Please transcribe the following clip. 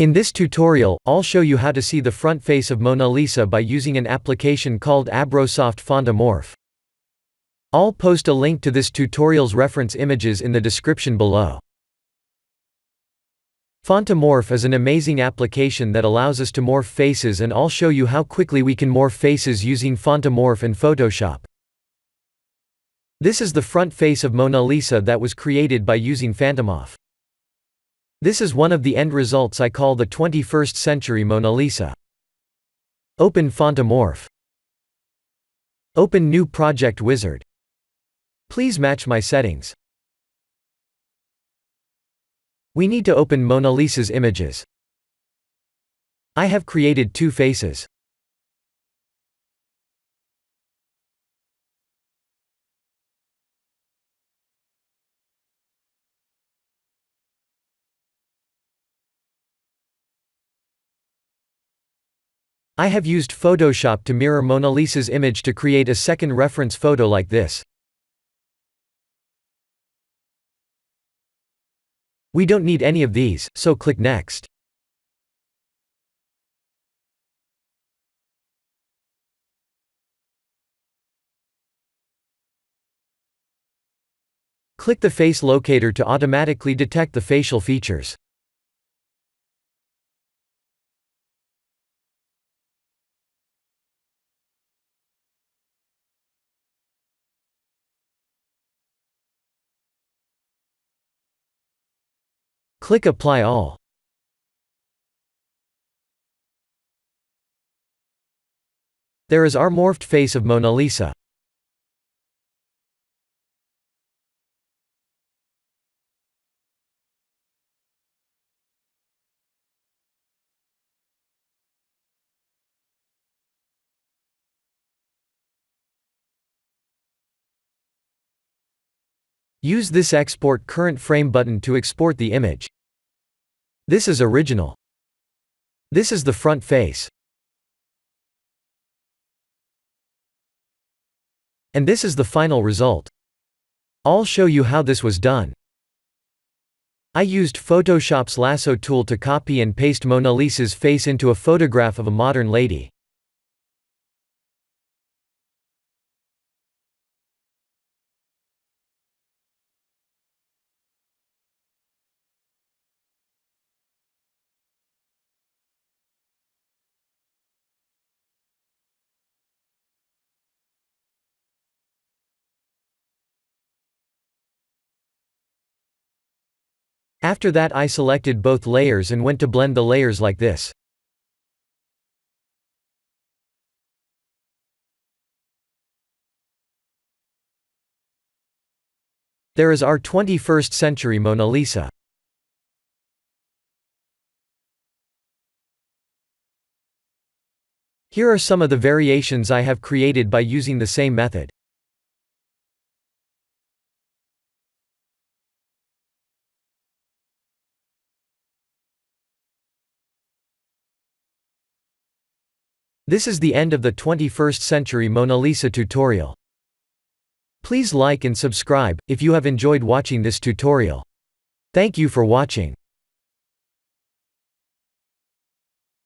In this tutorial, I'll show you how to see the front face of Mona Lisa by using an application called Abrosoft FantaMorph. I'll post a link to this tutorial's reference images in the description below. FantaMorph is an amazing application that allows us to morph faces, and I'll show you how quickly we can morph faces using FantaMorph and Photoshop. This is the front face of Mona Lisa that was created by using FantaMorph. This is one of the end results I call the 21st century Mona Lisa. Open FantaMorph. Open New Project Wizard. Please match my settings. We need to open Mona Lisa's images. I have created two faces. I have used Photoshop to mirror Mona Lisa's image to create a second reference photo like this. We don't need any of these, so click Next. Click the face locator to automatically detect the facial features. Click Apply All. There is our morphed face of Mona Lisa. Use this Export Current Frame button to export the image. This is original. This is the front face. And this is the final result. I'll show you how this was done. I used Photoshop's lasso tool to copy and paste Mona Lisa's face into a photograph of a modern lady. After that, I selected both layers and went to blend the layers like this. There is our 21st century Mona Lisa. Here are some of the variations I have created by using the same method. This is the end of the 21st century Mona Lisa tutorial. Please like and subscribe if you have enjoyed watching this tutorial. Thank you for watching.